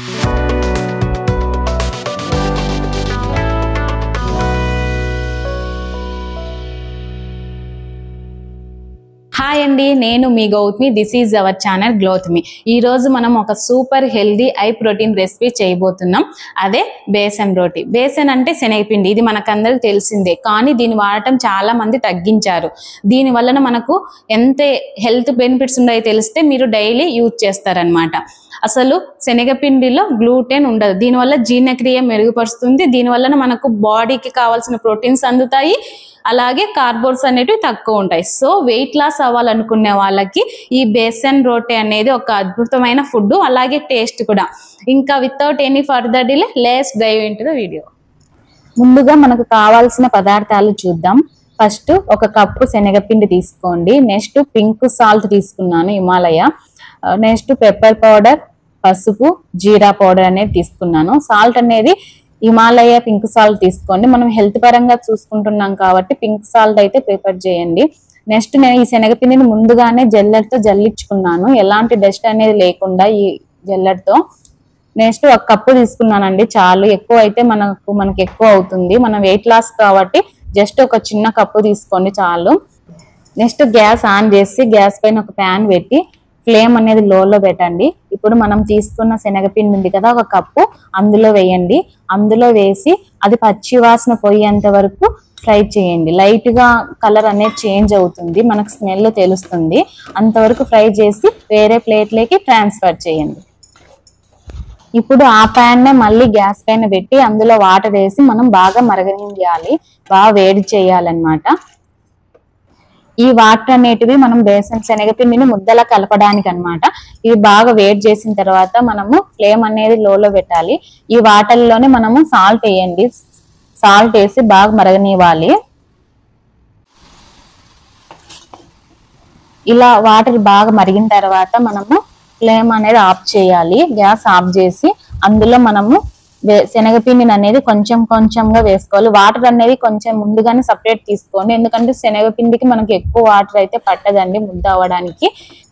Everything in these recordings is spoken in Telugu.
హాయ్ అండి, నేను మీ Gautami. This is our channel గ్లోత్మి. ఈ రోజు మనం ఒక super healthy high protein recipe చేయబోతున్నాం. అదే బేసన్ రోటీ. బేసన్ అంటే శనగపిండి. ఇది మనకందరికి తెలిసిందే, కానీ దీన్ని వాడటం చాలా మంది తగ్గించారు. దీని వలన మనకు ఎంత హెల్త్ బెనిఫిట్స్ ఉన్నాయో తెలిస్తే మీరు డైలీ యూజ్ చేస్తారనమాట. అసలు శనగపిండిలో గ్లూటెన్ ఉండదు. దీనివల్ల జీర్ణక్రియ మెరుగుపరుస్తుంది. దీనివల్ల మనకు బాడీకి కావాల్సిన ప్రోటీన్స్ అందుతాయి, అలాగే కార్బోస్ అనేటివి తక్కువ ఉంటాయి. సో వెయిట్ లాస్ అవ్వాలనుకునే వాళ్ళకి ఈ బేసన్ రోటీ అనేది ఒక అద్భుతమైన ఫుడ్, అలాగే టేస్ట్ కూడా. ఇంకా without any further delay let's dive into the video. ముందుగా మనకు కావాల్సిన పదార్థాలు చూద్దాం. ఫస్ట్ ఒక కప్పు శనగపిండి తీసుకోండి. నెక్స్ట్ పింక్ సాల్ట్ తీసుకున్నాను, హిమాలయ. నెక్స్ట్ పెప్పర్ పౌడర్, పసుపు, జీరా పౌడర్ అనేది తీసుకున్నాను. సాల్ట్ అనేది హిమాలయ పింక్ సాల్ట్ తీసుకోండి. మనం హెల్త్ పరంగా చూసుకుంటున్నాం కాబట్టి పింక్ సాల్ట్ అయితే ప్రిఫర్ చేయండి. నెక్స్ట్ నేను ఈ శనగపిండిని ముందుగానే జల్లెడతో జల్లించుకున్నాను, ఎలాంటి డస్ట్ అనేది లేకుండా ఈ జల్లెడతో. నెక్స్ట్ ఒక కప్పు తీసుకున్నానండి, చాలు. ఎక్కువ అయితే మనకి ఎక్కువ అవుతుంది. మనం వెయిట్ లాస్ కాబట్టి జస్ట్ ఒక చిన్న కప్పు తీసుకోండి, చాలు. నెక్స్ట్ గ్యాస్ ఆన్ చేసి గ్యాస్ పైన ఒక ప్యాన్ పెట్టి ఫ్లేమ్ అనేది లోలో పెట్టండి. ఇప్పుడు మనం తీసుకున్న శనగపిండి ఉంది కదా, ఒక కప్పు అందులో వేయండి. అందులో వేసి అది పచ్చి వాసన పోయేంత వరకు ఫ్రై చేయండి. లైట్ గా కలర్ అనేది చేంజ్ అవుతుంది, మనకు స్మెల్ తెలుస్తుంది. అంతవరకు ఫ్రై చేసి వేరే ప్లేట్లోకి ట్రాన్స్ఫర్ చేయండి. ఇప్పుడు ఆ ప్యాన్ మళ్ళీ గ్యాస్ పైన పెట్టి అందులో వాటర్ వేసి మనం బాగా మరగనియాలి, బాగా వేడి చేయాలన్నమాట. ఈ వాటర్ అనేటివి మనం బేసన్ శనగపిండిని ముద్దలా కలపడానికి అన్నమాట. ఇవి బాగా వేడి చేసిన తర్వాత మనము ఫ్లేమ్ అనేది లోలో పెట్టాలి. ఈ వాటర్లోనే మనము సాల్ట్ వేయండి. సాల్ట్ వేసి బాగా మరగనివ్వాలి. ఇలా వాటర్ బాగా మరిగిన తర్వాత మనము ఫ్లేమ్ అనేది ఆఫ్ చేయాలి. గ్యాస్ ఆఫ్ చేసి అందులో మనము శనగపిండిని అనేది కొంచెం కొంచెంగా వేసుకోవాలి. వాటర్ అనేది కొంచెం ముందుగానే సపరేట్ తీసుకోండి, ఎందుకంటే శనగపిండికి మనకి ఎక్కువ వాటర్ అయితే పట్టదండి ముద్ద అవ్వడానికి.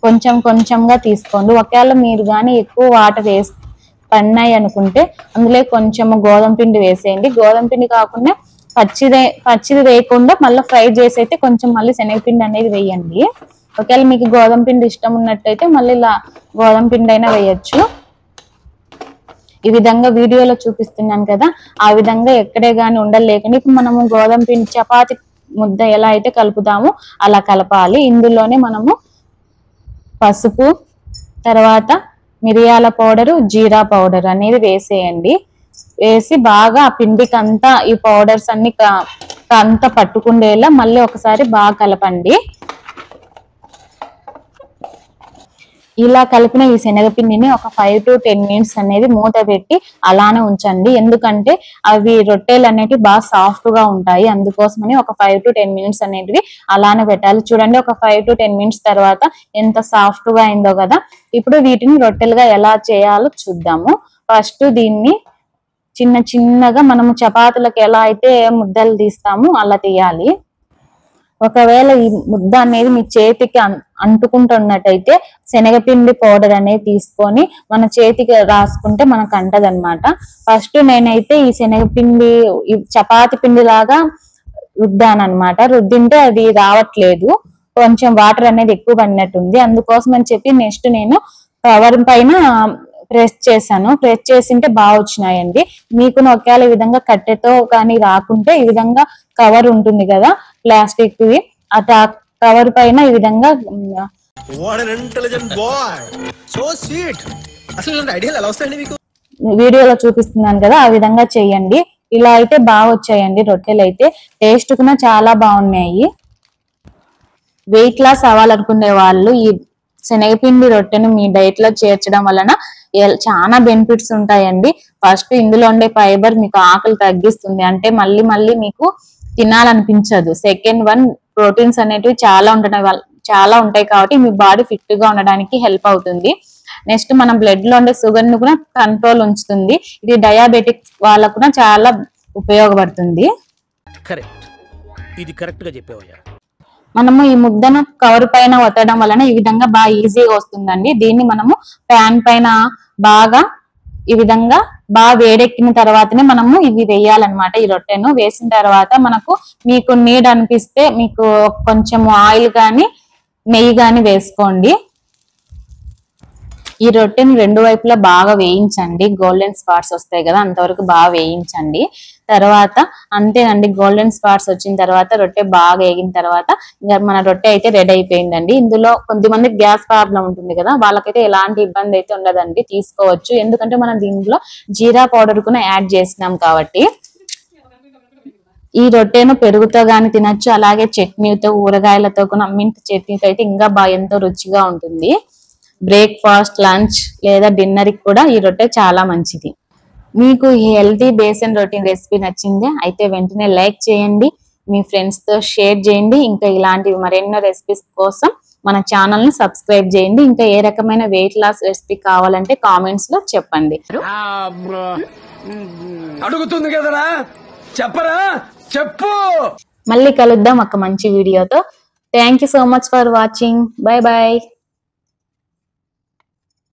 కొంచెం కొంచెంగా తీసుకోండి. ఒకవేళ మీరు కానీ ఎక్కువ వాటర్ పడినాయి అనుకుంటే అందులో కొంచెం గోధుమ పిండి వేసేయండి. గోధుమ పిండి కాకుండా పచ్చిది వేయకుండా మళ్ళీ ఫ్రై చేసి అయితే కొంచెం మళ్ళీ శనగపిండి అనేది వేయండి. ఒకవేళ మీకు గోధుమ పిండి ఇష్టం ఉన్నట్టయితే మళ్ళీ ఇలా గోధుమ పిండి అయినా వేయచ్చు. ఈ విధంగా వీడియోలో చూపిస్తున్నాను కదా, ఆ విధంగా ఎక్కడే గాని ఉండలు లేకుండా ఇప్పుడు మనము గోధుమ పిండి చపాతి ముద్ద ఎలా అయితే కలుపుతామో అలా కలపాలి. ఇందులోనే మనము పసుపు, తర్వాత మిరియాల పౌడరు, జీరా పౌడర్ అనేది వేసేయండి. వేసి బాగా ఆ పిండికి అంతా ఈ పౌడర్స్ అన్ని అంతా పట్టుకుండేలా మళ్ళీ ఒకసారి బాగా కలపండి. ఇలా కలిపిన ఈ శనగపిండిని ఒక 5 to 10 minutes అనేది మూత పెట్టి అలానే ఉంచండి, ఎందుకంటే అవి రొట్టెలు అనేటివి బాగా సాఫ్ట్ గా ఉంటాయి. అందుకోసమని ఒక 5 to 10 minutes అనేటివి అలానే పెట్టాలి. చూడండి, ఒక 5 to 10 minutes తర్వాత ఎంత సాఫ్ట్ గా అయిందో కదా. ఇప్పుడు వీటిని రొట్టెలుగా ఎలా చేయాలో చూద్దాము. ఫస్ట్ దీన్ని చిన్న చిన్నగా మనము చపాతీలకు ఎలా అయితే ముద్దలు తీస్తామో అలా తీయాలి. ఒకవేళ ఈ ముద్ద అనేది మీ చేతికి అంటుకుంటున్నట్టయితే శనగపిండి పౌడర్ అనేది తీసుకొని మన చేతికి రాసుకుంటే మనకు అంటదన్నమాట. ఫస్ట్ నేనైతే ఈ శనగపిండి చపాతి పిండి లాగా రుద్దాను అనమాట. రుద్దింటే అది రావట్లేదు, కొంచెం వాటర్ అనేది ఎక్కువ పడినట్టుంది. అందుకోసం అని చెప్పి నెక్స్ట్ నేను కవర్ పైన ప్రెస్ చేశాను. ప్రెస్ చేసింటే బాగా వచ్చినాయండి. మీకు ఒకవేళ ఈ విధంగా కట్టెతో కానీ రాకుంటే ఈ విధంగా కవర్ ఉంటుంది కదా ప్లాస్టిక్ ది, ఆ కవర్ పైన ఈ విధంగా వీడియోలో చూపిస్తున్నాను కదా, ఆ విధంగా చేయండి. ఇలా అయితే బాగా వచ్చాయండి రొట్టెలు అయితే. టేస్ట్ కూడా చాలా బాగున్నాయి. వెయిట్ లాస్ అవ్వాలనుకునే వాళ్ళు ఈ శనగపిండి రొట్టెను మీ డైట్ లో చేర్చడం వలన చాలా బెనిఫిట్స్ ఉంటాయండి. ఫస్ట్ ఇందులో ఉండే ఫైబర్ మీకు ఆకలి తగ్గిస్తుంది, అంటే మళ్ళీ మళ్ళీ మీకు తినాలనిపించదు. సెకండ్ వన్, ప్రోటీన్స్ అనేటివి చాలా ఉంటాయి కాబట్టి మీ బాడీ ఫిట్ గా ఉండడానికి హెల్ప్ అవుతుంది. నెక్స్ట్ మన బ్లడ్ లో ఉండే షుగర్ ను కూడా కంట్రోల్ ఉంచుతుంది. ఇది డయాబెటిక్ వాళ్ళకు కూడా చాలా ఉపయోగపడుతుంది. మనము ఈ ముద్దను కవర్ పైన ఒత్తడం వలన ఈ విధంగా బాగా ఈజీగా వస్తుందండి. దీన్ని మనము ప్యాన్ పైన బాగా ఈ విధంగా బాగా వేడెక్కిన తర్వాతనే మనము ఇవి వేయాలన్నమాట. ఈ రొట్టెను వేసిన తర్వాత మీకు నీడ్ అనిపిస్తే మీకు కొంచెం ఆయిల్ కానీ నెయ్యి కానీ వేసుకోండి. ఈ రొట్టెని రెండు వైపులా బాగా వేయించండి. గోల్డెన్ స్పాట్స్ వస్తాయి కదా, అంతవరకు బాగా వేయించండి. తర్వాత అంతేనండి, గోల్డెన్ స్పాట్స్ వచ్చిన తర్వాత రొట్టె బాగా వేగిన తర్వాత మన రొట్టె అయితే రెడీ అయిపోయిందండి. ఇందులో కొంతమంది గ్యాస్ ప్రాబ్లం ఉంటుంది కదా, వాళ్ళకైతే ఎలాంటి ఇబ్బంది అయితే ఉండదండి, తీసుకోవచ్చు. ఎందుకంటే మనం దీంట్లో జీరా పౌడర్ కూడా యాడ్ చేసినాం కాబట్టి. ఈ రొట్టెను పెరుగుతో గాని తినచ్చు, అలాగే చట్నీతో, ఊరగాయలతో కూడా, మింట్ చట్నీతో అయితే ఇంకా బాగా ఎంతో రుచిగా ఉంటుంది. బ్రేక్ఫాస్ట్, లంచ్ లేదా డిన్నర్ కి కూడా ఈ రొట్టె చాలా మంచిది. మీకు ఈ హెల్తీ బేసన్ రొటీన్ రెసిపీ నచ్చింది అయితే వెంటనే లైక్ చేయండి, మీ ఫ్రెండ్స్ తో షేర్ చేయండి. ఇంకా ఇలాంటివి మరెన్నో రెసిపీస్ కోసం మన ఛానల్ ని సబ్స్క్రైబ్ చేయండి. ఇంకా ఏ రకమైన వెయిట్ లాస్ రెసిపీ కావాలంటే కామెంట్స్ లో చెప్పండి. అడుగుతుంది కదరా, చెప్పరా, చెప్పు. మళ్ళీ కలుద్దాం ఒక మంచి వీడియోతో. Thank you so much for వాచింగ్. Bye bye.